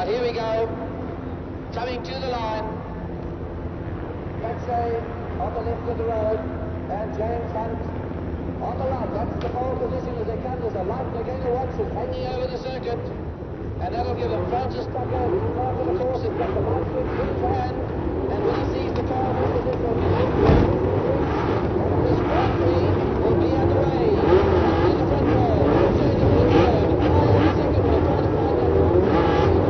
Right, here we go. Coming to the line. Maxey on the left of the road, and James Hunt on the right. That's the pole position as they come. There's a light they're going to watch. It's hanging over the circuit. And that'll give him Francis Tucker, who's part of the course. He's got the light switch in his hand. And when he sees the car in position, and this Grand Prix will be underway. In the front row, showing the first row. The car in the second row, trying to find that one.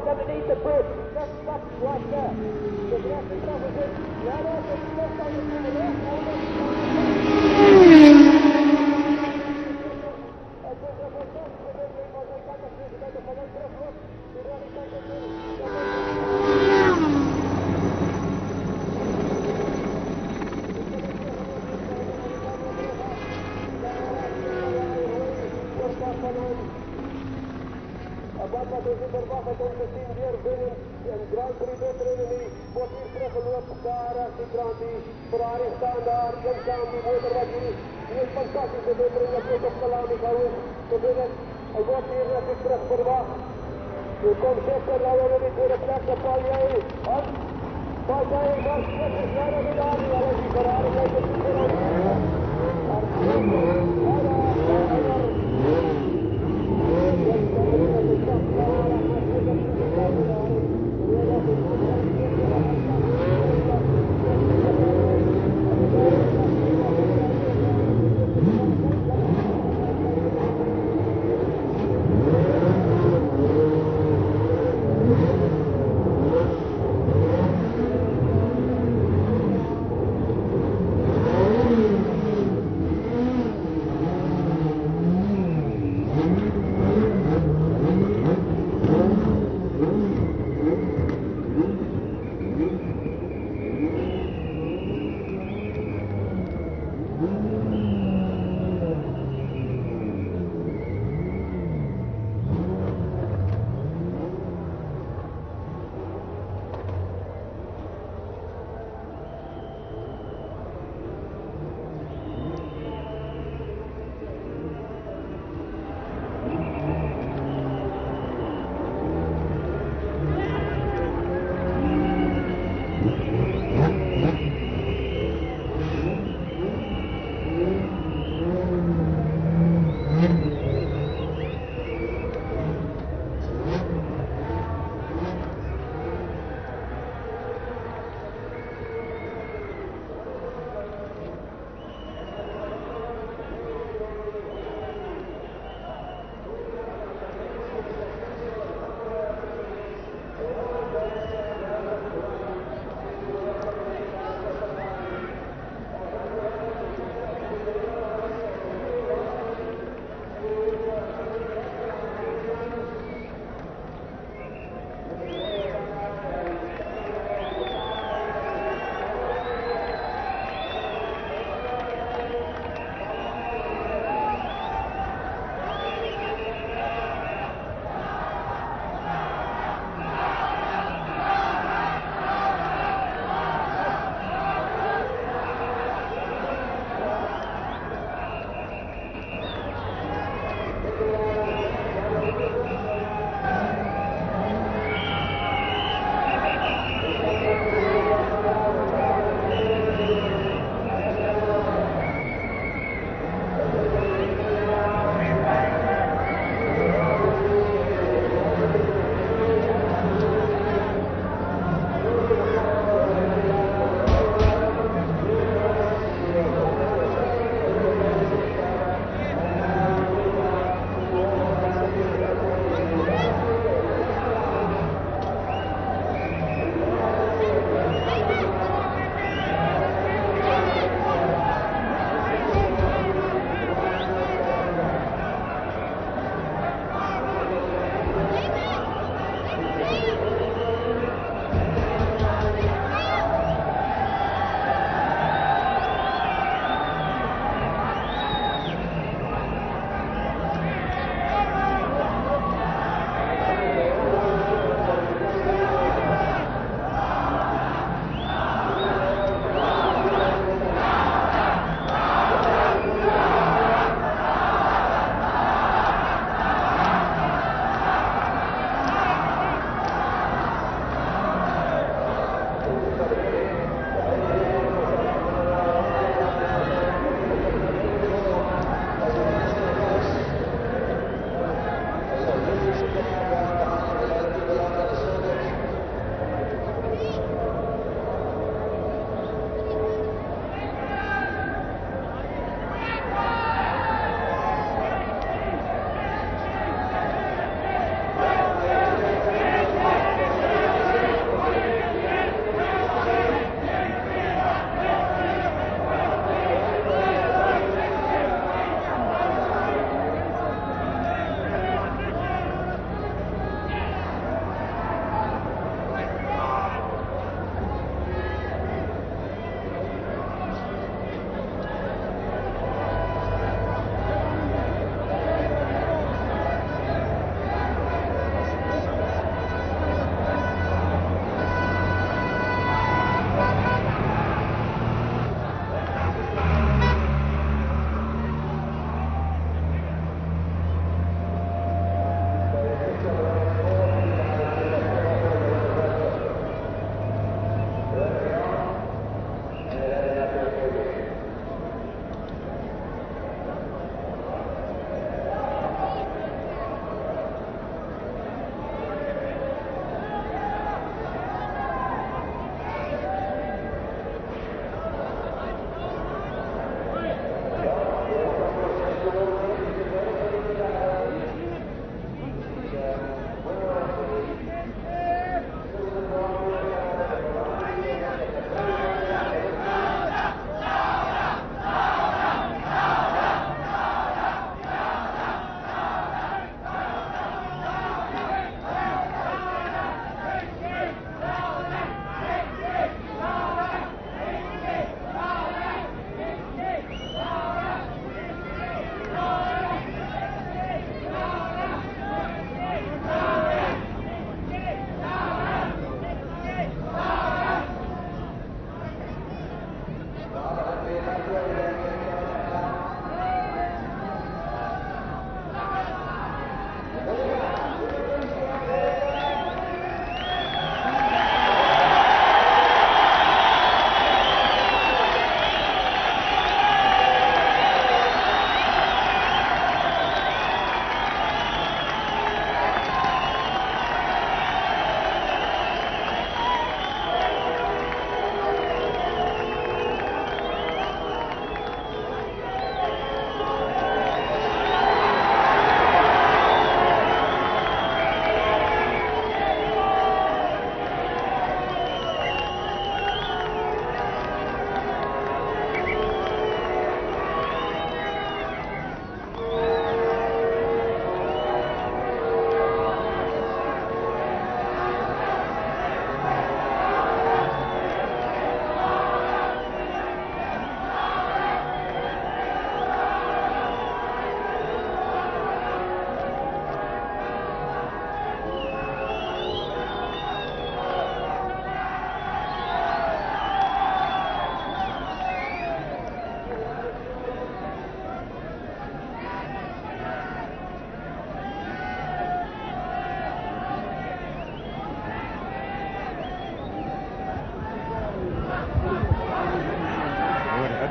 right underneath the bridge. Just stop right there. The left is over it. Right off the left on the left. Wat is in de wacht om te zien weer binnen een Grand Prix wedstrijd. Wordt hier teruggelopen daar als die Grand Prix. Ferrari staan daar, Jens Kaan die motor wat hier. Die is fantastische wedstrijd, dat wordt op de laan gehouden. Te winnen. Hij wordt hier natuurlijk terug verwacht. Nu komt Zeker, nou hebben we weer een plek op Pallier. Pallier gaat zeker sneller dan daar. Ja, die Ferrari lijkt het niet meer aan.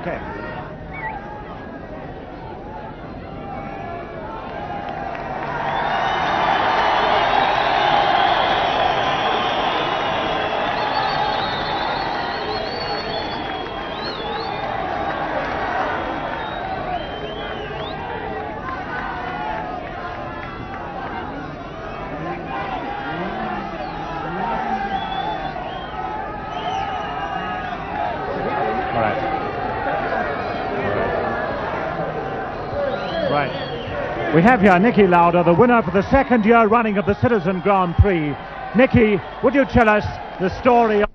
Okay. Right. We have here Niki Lauda, the winner for the second year running of the Citizen Grand Prix. Niki, would you tell us the story of...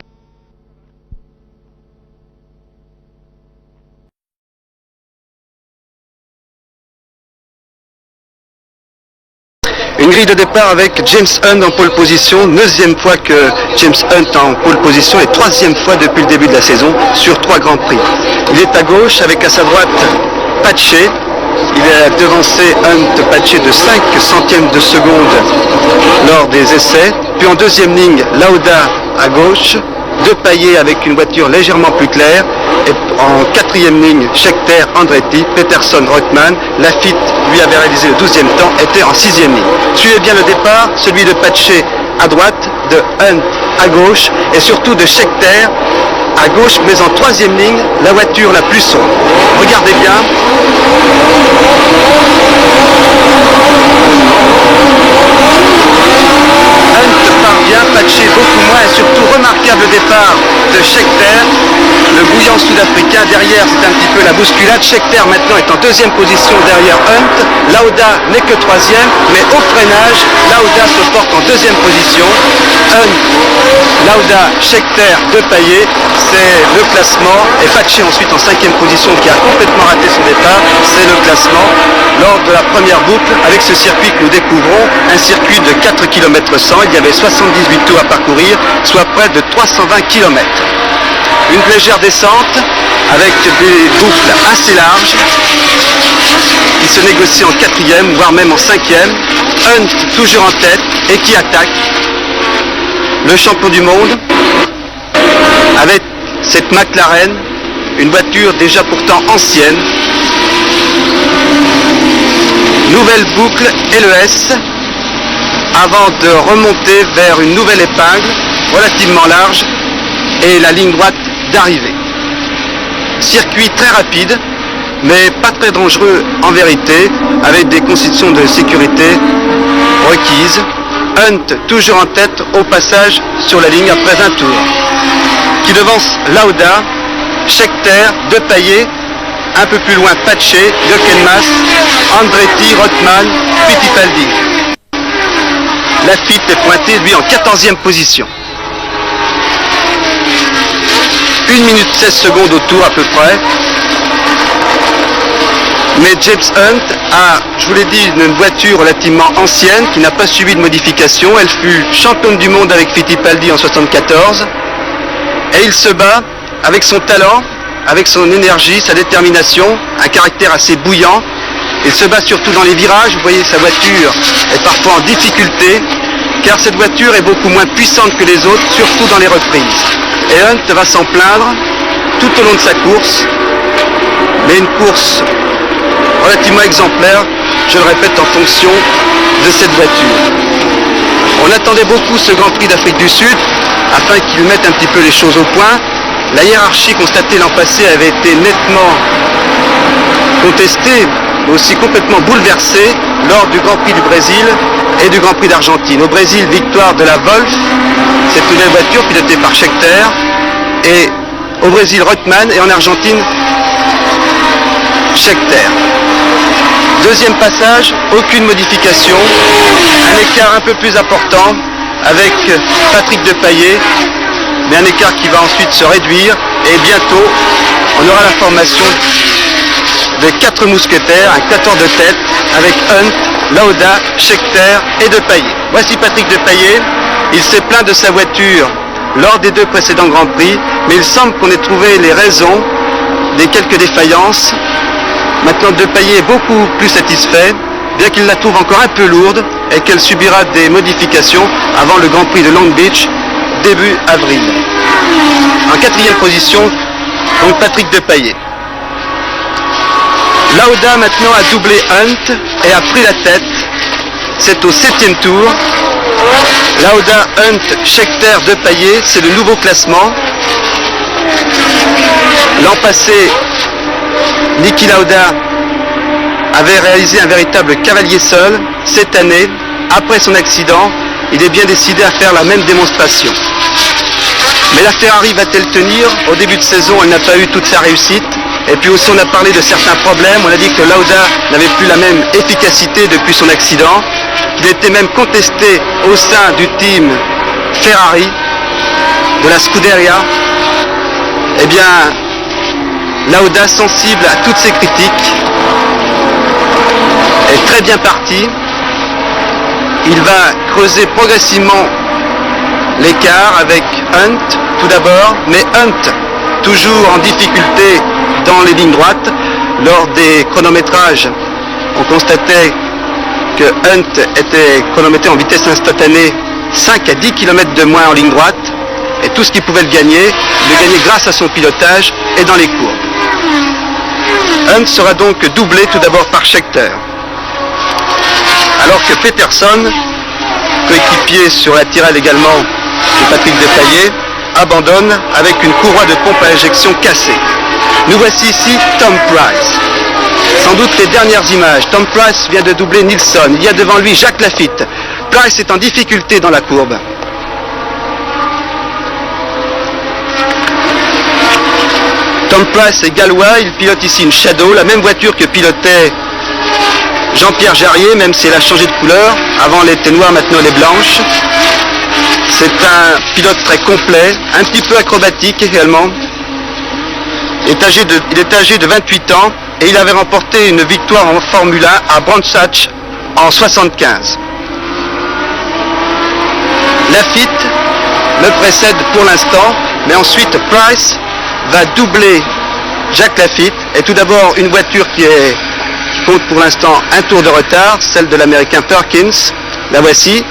Une grille de départ avec James Hunt en pole position, 9e fois que James Hunt en pole position et 3e fois depuis le début de la saison sur 3 Grands Prix. Il est à gauche avec à sa droite Pache. Il a devancé Hunt Pache de 5 centièmes de seconde lors des essais. Puis en deuxième ligne, Lauda à gauche, De Paillet avec une voiture légèrement plus claire. Et en quatrième ligne, Scheckter, Andretti, Peterson, Reutemann. Laffite, lui, avait réalisé le 12e temps, était en 6e ligne. Suivez bien le départ, celui de Pache à droite, de Hunt à gauche et surtout de Scheckter à gauche, mais en 3e ligne, la voiture la plus sombre. Regardez bien. Hunt part bien, Pache beaucoup moins et surtout remarquable départ de Scheckter, le bouillant sud-africain. Derrière, c'est un petit peu la bousculade. Scheckter maintenant est en 2e position derrière Hunt. Lauda n'est que 3e, mais au freinage, Lauda se porte en 2e position. Hunt, Lauda, Scheckter, De Paillet, c'est le classement. Et Pache ensuite en 5e position qui a complètement raté son départ. C'est le classement lors de la première boucle avec ce circuit que nous découvrons, un circuit de 4 km 100. Il y avait 78 tours à parcourir, soit près de 320 km. Une légère descente avec des boucles assez larges qui se négocient en 4e, voire même en 5e. Hunt toujours en tête et qui attaque. Le champion du monde avec cette McLaren, une voiture déjà pourtant ancienne. Nouvelle boucle LES avant de remonter vers une nouvelle épingle relativement large et la ligne droite d'arrivée. Circuit très rapide, mais pas très dangereux en vérité, avec des conditions de sécurité requises. Hunt toujours en tête au passage sur la ligne après un tour. Qui devance Lauda, Scheckter, De Paillet, un peu plus loin Pache, Jochen-Mass, Andretti, Reutemann, Fittipaldi. Laffite est pointé lui en 14e position. 1 minute 16 secondes au tour à peu près. Mais James Hunt a, je vous l'ai dit, une voiture relativement ancienne qui n'a pas subi de modification. Elle fut championne du monde avec Fittipaldi en 74. Et il se bat avec son talent, avec son énergie, sa détermination, un caractère assez bouillant. Il se bat surtout dans les virages. Vous voyez, sa voiture est parfois en difficulté, car cette voiture est beaucoup moins puissante que les autres, surtout dans les reprises. Et Hunt va s'en plaindre tout au long de sa course, mais une course relativement exemplaire, je le répète, en fonction de cette voiture. On attendait beaucoup ce Grand Prix d'Afrique du Sud, afin qu'il mette un petit peu les choses au point. La hiérarchie constatée l'an passé avait été nettement contestée, mais aussi complètement bouleversée lors du Grand Prix du Brésil et du Grand Prix d'Argentine. Au Brésil, victoire de la Wolf, c'est une nouvelle voiture pilotée par Scheckter, et au Brésil, Reutemann, et en Argentine, Scheckter. Deuxième passage, aucune modification, un écart un peu plus important avec Patrick De Paillet, mais un écart qui va ensuite se réduire, et bientôt on aura la formation de 4 mousquetaires, un 14 de tête avec Hunt, Lauda, Scheckter et De Paillet. Voici Patrick De Paillet. Il s'est plaint de sa voiture lors des 2 précédents Grands Prix, mais il semble qu'on ait trouvé les raisons des quelques défaillances. Maintenant, De Paillet est beaucoup plus satisfait, bien qu'il la trouve encore un peu lourde et qu'elle subira des modifications avant le Grand Prix de Long Beach début avril. En 4e position, donc Patrick De Paillet. Lauda maintenant a doublé Hunt et a pris la tête. C'est au 7e tour. Lauda, Hunt, Scheckter, Depailler, c'est le nouveau classement. L'an passé, Niki Lauda avait réalisé un véritable cavalier seul. Cette année, après son accident, il est bien décidé à faire la même démonstration. Mais la Ferrari va-t-elle tenir? Au début de saison, elle n'a pas eu toute sa réussite. Et puis aussi, on a parlé de certains problèmes. On a dit que Lauda n'avait plus la même efficacité depuis son accident. Il était même contesté au sein du team Ferrari, de la Scuderia. Eh bien, Lauda, sensible à toutes ces critiques, est très bien parti. Il va creuser progressivement l'écart avec Hunt tout d'abord, mais Hunt toujours en difficulté dans les lignes droites. Lors des chronométrages, on constatait que Hunt était chronométré en vitesse instantanée 5 à 10 km de moins en ligne droite, et tout ce qu'il pouvait le gagner grâce à son pilotage et dans les courbes. Hunt sera donc doublé tout d'abord par Scheckter. Alors que Peterson, coéquipier sur la Tyrrell également de Patrick Depailler, abandonne avec une courroie de pompe à injection cassée. Nous voici ici Tom Price. Sans doute les dernières images. Tom Price vient de doubler Nilsson. Il y a devant lui Jacques Lafitte. Price est en difficulté dans la courbe. Tom Price est gallois, il pilote ici une Shadow, la même voiture que pilotait Jean-Pierre Jarier, même si elle a changé de couleur. Avant elle était noire, maintenant elle est blanche. C'est un pilote très complet, un petit peu acrobatique également. Il est âgé de 28 ans et il avait remporté une victoire en Formule 1 à Brands Hatch en 75. Lafitte le précède pour l'instant, mais ensuite Price va doubler Jacques Lafitte. Et tout d'abord une voiture qui compte pour l'instant un tour de retard, celle de l'américain Perkins. La voici.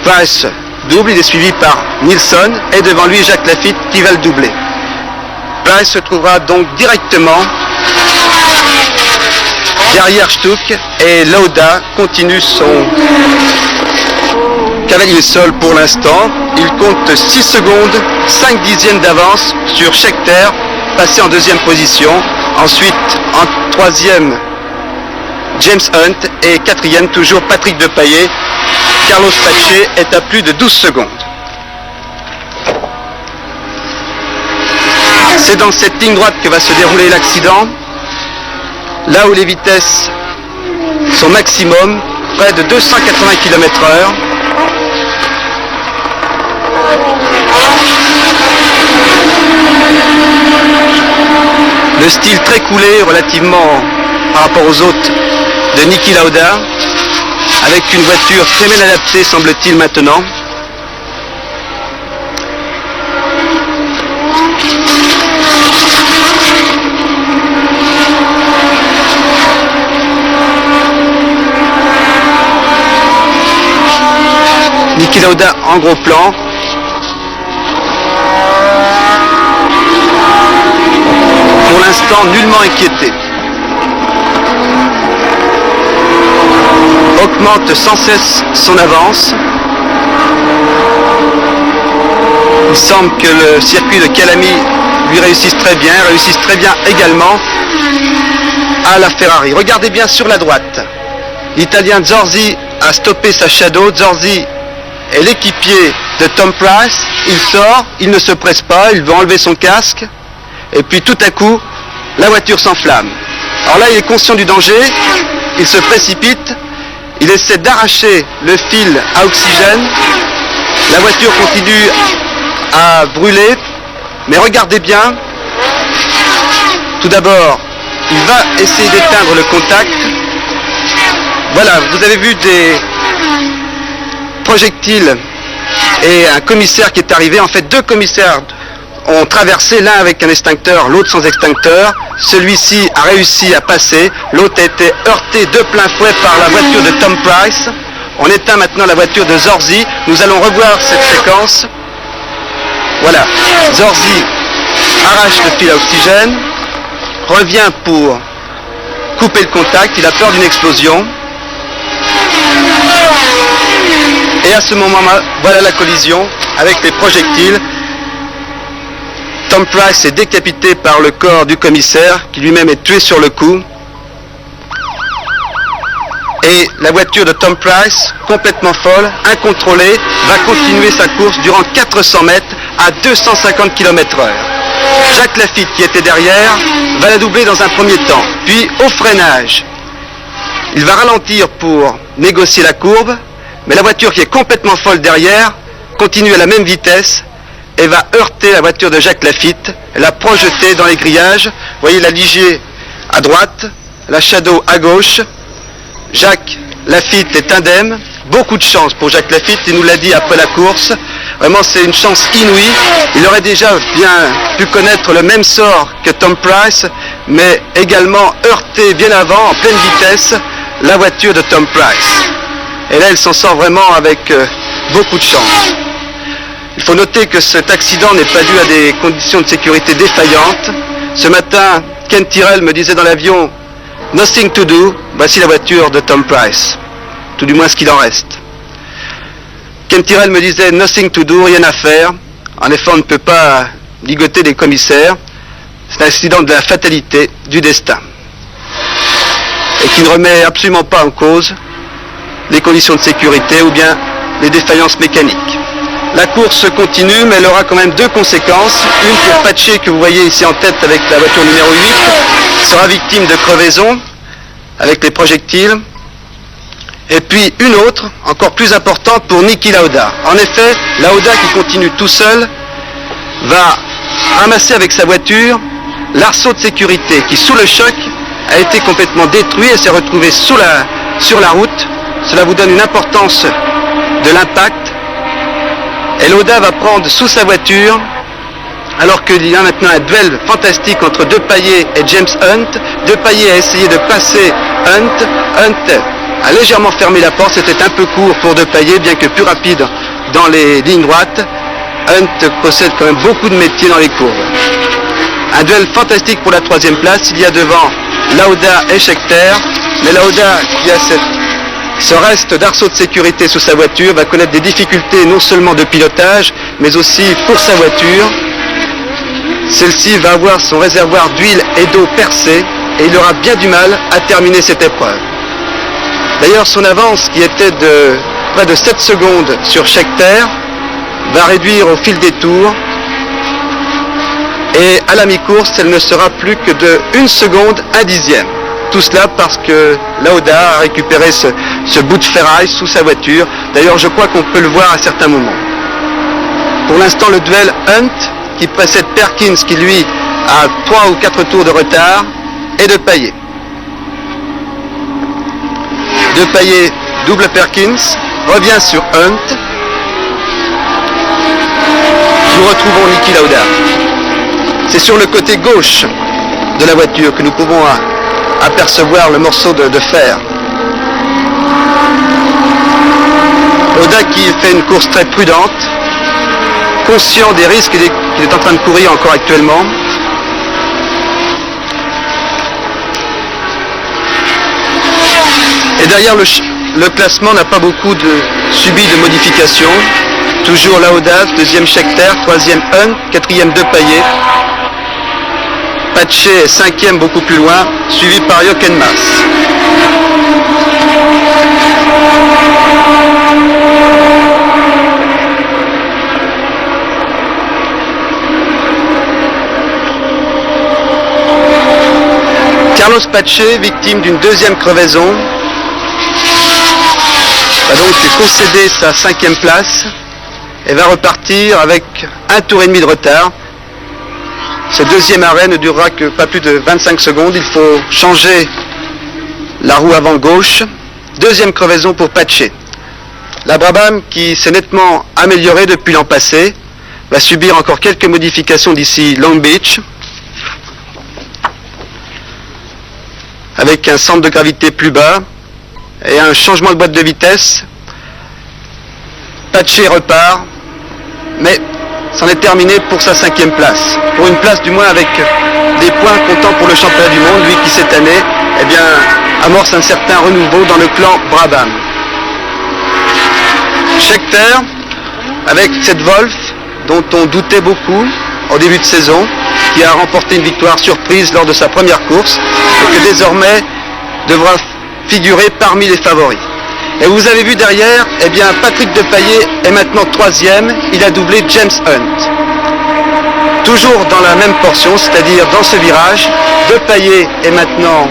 Price double, il est suivi par Nilsson et devant lui Jacques Lafitte qui va le doubler. Price se trouvera donc directement derrière Stuck et Lauda continue son cavalier seul pour l'instant. Il compte 6 secondes, 5 dixièmes d'avance sur Scheckter, passé en deuxième position. Ensuite, en troisième, James Hunt et quatrième, toujours Patrick Depailler. Carlos Pache est à plus de 12 secondes. C'est dans cette ligne droite que va se dérouler l'accident, là où les vitesses sont maximum, près de 280 km/h. Le style très coulé relativement par rapport aux autres de Niki Lauda, avec une voiture très bien adaptée semble-t-il maintenant. Niki Lauda en gros plan. Pour l'instant, nullement inquiété. Augmente sans cesse son avance. Il semble que le circuit de Calami lui réussisse très bien également à la Ferrari. Regardez bien sur la droite. L'Italien Zorzi a stoppé sa Shadow. Zorzi est l'équipier de Tom Price. Il sort, il ne se presse pas, il veut enlever son casque. Et puis tout à coup, la voiture s'enflamme. Alors là, il est conscient du danger, il se précipite, il essaie d'arracher le fil à oxygène. La voiture continue à brûler, mais regardez bien. Tout d'abord, il va essayer d'éteindre le contact. Voilà, vous avez vu des projectiles et un commissaire qui est arrivé. En fait, deux commissaires ont traversé, l'un avec un extincteur, l'autre sans extincteur. Celui-ci a réussi à passer, l'autre a été heurté de plein fouet par la voiture de Tom Price. On éteint maintenant la voiture de Zorzi. Nous allons revoir cette séquence. Voilà, Zorzi arrache le fil à oxygène, revient pour couper le contact, il a peur d'une explosion. Et à ce moment-là, voilà la collision avec les projectiles. Tom Price est décapité par le corps du commissaire, qui lui-même est tué sur le coup. Et la voiture de Tom Price, complètement folle, incontrôlée, va continuer sa course durant 400 mètres à 250 km/h. Jacques Laffite, qui était derrière, va la doubler dans un premier temps. Puis, au freinage, il va ralentir pour négocier la courbe, mais la voiture qui est complètement folle derrière continue à la même vitesse et va heurter la voiture de Jacques Laffite, la projeter dans les grillages. Vous voyez la Ligier à droite, la Shadow à gauche. Jacques Laffite est indemne. Beaucoup de chance pour Jacques Laffite, il nous l'a dit après la course. Vraiment, c'est une chance inouïe. Il aurait déjà bien pu connaître le même sort que Tom Price, mais également heurté bien avant, en pleine vitesse, la voiture de Tom Price. Et là, il s'en sort vraiment avec beaucoup de chance. Il faut noter que cet accident n'est pas dû à des conditions de sécurité défaillantes. Ce matin, Ken Tyrrell me disait dans l'avion « Nothing to do », voici la voiture de Tom Price. Tout du moins ce qu'il en reste. Ken Tyrrell me disait « Nothing to do », rien à faire. En effet, on ne peut pas ligoter des commissaires. C'est un accident de la fatalité, du destin. Et qui ne remet absolument pas en cause les conditions de sécurité ou bien les défaillances mécaniques. La course continue, mais elle aura quand même deux conséquences. Une pour Pache, que vous voyez ici en tête avec la voiture numéro 8, sera victime de crevaison avec les projectiles. Et puis une autre, encore plus importante, pour Niki Lauda. En effet, Lauda, qui continue tout seul, va ramasser avec sa voiture l'arceau de sécurité qui, sous le choc, a été complètement détruit et s'est retrouvé sur la route. Cela vous donne une importance de l'impact. Et Lauda va prendre sous sa voiture, alors qu'il y a maintenant un duel fantastique entre Depailler et James Hunt. Depailler a essayé de passer Hunt. Hunt a légèrement fermé la porte, c'était un peu court pour Depailler, bien que plus rapide dans les lignes droites. Hunt possède quand même beaucoup de métier dans les courbes. Un duel fantastique pour la troisième place. Il y a devant Lauda et Scheckter, mais Lauda, qui a ce reste d'arceau de sécurité sous sa voiture, va connaître des difficultés non seulement de pilotage, mais aussi pour sa voiture. Celle-ci va avoir son réservoir d'huile et d'eau percé, et il aura bien du mal à terminer cette épreuve. D'ailleurs, son avance, qui était de près de 7 secondes sur Scheckter, va réduire au fil des tours, et à la mi-course, elle ne sera plus que de 1 seconde, 1 dixième. Tout cela parce que Lauda a récupéré ce bout de ferraille sous sa voiture. D'ailleurs, je crois qu'on peut le voir à certains moments. Pour l'instant, le duel Hunt, qui précède Perkins, qui lui a 3 ou 4 tours de retard, et Depailler. Depailler double Perkins, revient sur Hunt. Nous retrouvons Niki Lauda. C'est sur le côté gauche de la voiture que nous pouvons apercevoir le morceau de fer. Lauda qui fait une course très prudente, conscient des risques qu'il est en train de courir encore actuellement. Et derrière, le classement n'a pas beaucoup subi de modifications. Toujours Lauda, deuxième Scheckter, troisième Hunt, quatrième Depailler. Pache est cinquième beaucoup plus loin, suivi par Jochen Mass. Carlos Pache, victime d'une deuxième crevaison, va donc concéder sa 5e place et va repartir avec 1 tour et demi de retard. Ce deuxième arrêt ne durera que pas plus de 25 secondes. Il faut changer la roue avant gauche. Deuxième crevaison pour Pache. La Brabham, qui s'est nettement améliorée depuis l'an passé, va subir encore quelques modifications d'ici Long Beach, avec un centre de gravité plus bas et un changement de boîte de vitesse. Pache repart, mais c'en est terminé pour sa 5e place. Pour une place du moins avec des points comptant pour le championnat du monde, lui qui cette année eh bien, amorce un certain renouveau dans le clan Brabham. Scheckter, avec cette Wolf, dont on doutait beaucoup au début de saison, qui a remporté une victoire surprise lors de sa première course, et que désormais devra figurer parmi les favoris. Et vous avez vu derrière, eh bien, Patrick Depailler est maintenant 3e, il a doublé James Hunt. Toujours dans la même portion, c'est-à-dire dans ce virage, Depailler est maintenant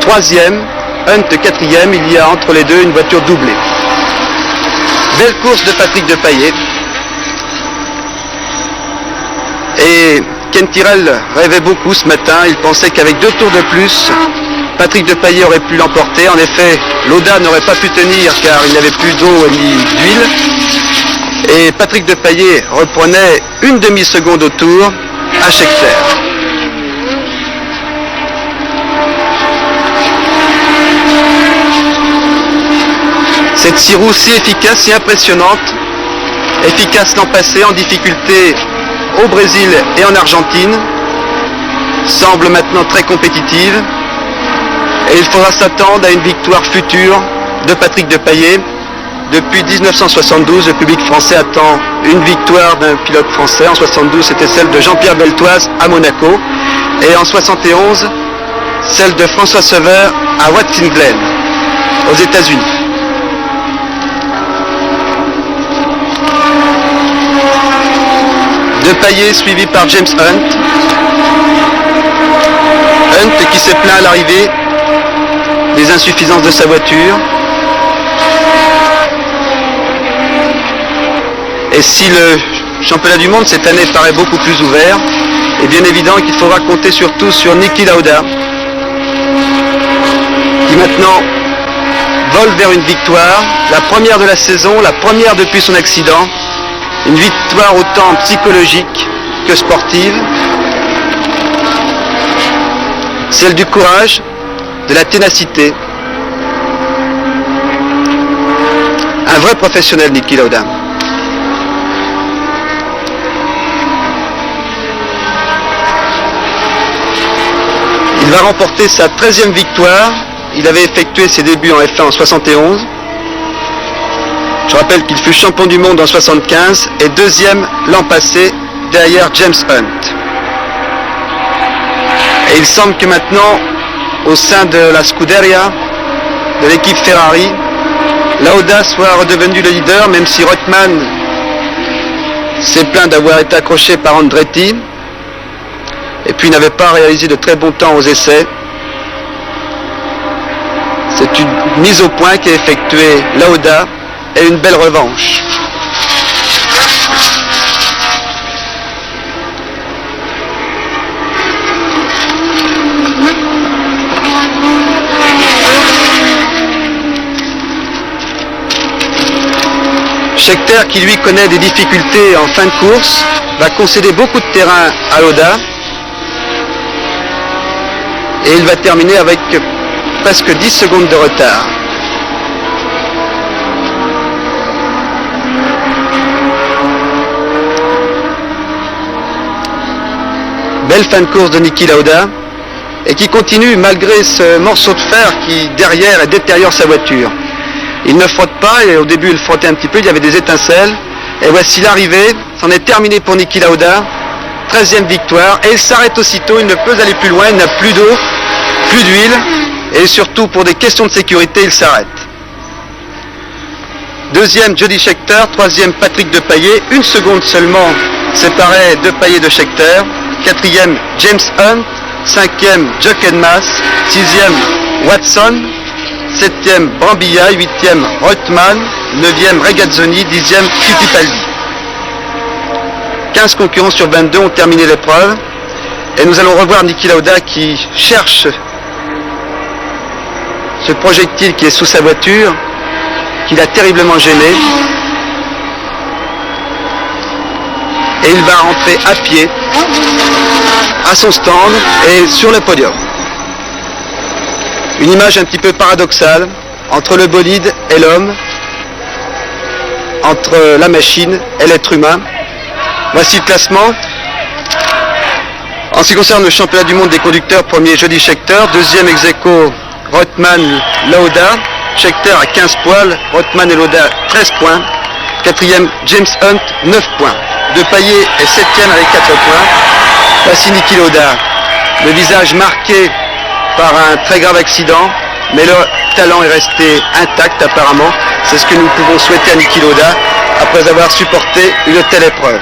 3e, Hunt 4e, il y a entre les deux une voiture doublée. Belle course de Patrick Depailler. Et Ken Tyrrell rêvait beaucoup ce matin, il pensait qu'avec 2 tours de plus, Patrick Depailler aurait pu l'emporter. En effet, Lauda n'aurait pas pu tenir car il n'avait plus d'eau ni d'huile. Et Patrick Depailler reprenait une demi-seconde au tour à Scheckter. Cette scie roue si efficace, si impressionnante, efficace l'an passé, en difficulté au Brésil et en Argentine, semble maintenant très compétitive. Et il faudra s'attendre à une victoire future de Patrick Depailler. Depuis 1972, le public français attend une victoire d'un pilote français. En 1972, c'était celle de Jean-Pierre Beltoise à Monaco. Et en 1971, celle de François Sever à Watkins Glen, aux États-Unis. Depailler suivi par James Hunt. Hunt qui s'est plaint à l'arrivée des insuffisances de sa voiture. Et si le championnat du monde cette année paraît beaucoup plus ouvert, est bien évident qu'il faudra compter surtout sur Niki Lauda, qui maintenant vole vers une victoire, la première de la saison, la première depuis son accident, une victoire autant psychologique que sportive, celle du courage, de la ténacité. Un vrai professionnel, Niki Lauda. Il va remporter sa 13e victoire. Il avait effectué ses débuts en F1 en 71. Je rappelle qu'il fut champion du monde en 75 et 2e l'an passé derrière James Hunt. Et il semble que maintenant, au sein de la Scuderia, de l'équipe Ferrari, Lauda soit redevenu le leader, même si Reutemann s'est plaint d'avoir été accroché par Andretti et puis n'avait pas réalisé de très bons temps aux essais. C'est une mise au point qui est effectuée Lauda et une belle revanche. Scheckter, qui lui connaît des difficultés en fin de course, va concéder beaucoup de terrain à Lauda et il va terminer avec presque 10 secondes de retard. Belle fin de course de Niki Lauda et qui continue malgré ce morceau de fer qui derrière détériore sa voiture. Il ne frotte pas et au début il frottait un petit peu, il y avait des étincelles. Et voici l'arrivée, c'en est terminé pour Niki Lauda, 13e victoire. Et il s'arrête aussitôt, il ne peut aller plus loin, il n'a plus d'eau, plus d'huile. Et surtout pour des questions de sécurité, il s'arrête. 2e Jody Scheckter, 3e Patrick Depailler, 1 seconde seulement séparait Depailler de Scheckter. 4e James Hunt, 5e Jochen Mass, 6e Watson, 7e Brambilla, 8e Reutemann, 9e Regazzoni, 10e Fittipaldi. 15 concurrents sur 22 ont terminé l'épreuve. Et nous allons revoir Niki Lauda qui cherche ce projectile qui est sous sa voiture, qui l'a terriblement gêné. Et il va rentrer à pied à son stand et sur le podium. Une image un petit peu paradoxale entre le bolide et l'homme, entre la machine et l'être humain. Voici le classement. En ce qui concerne le championnat du monde des conducteurs, premier Jody Scheckter, deuxième ex aequo Reutemann, Lauda, Scheckter à 15 points, Reutemann et Lauda 13 points, quatrième James Hunt 9 points, De Paillet est septième avec 4 points, voici Niki Lauda, le visage marqué par un très grave accident, mais le talent est resté intact apparemment, c'est ce que nous pouvons souhaiter à Niki Lauda après avoir supporté une telle épreuve.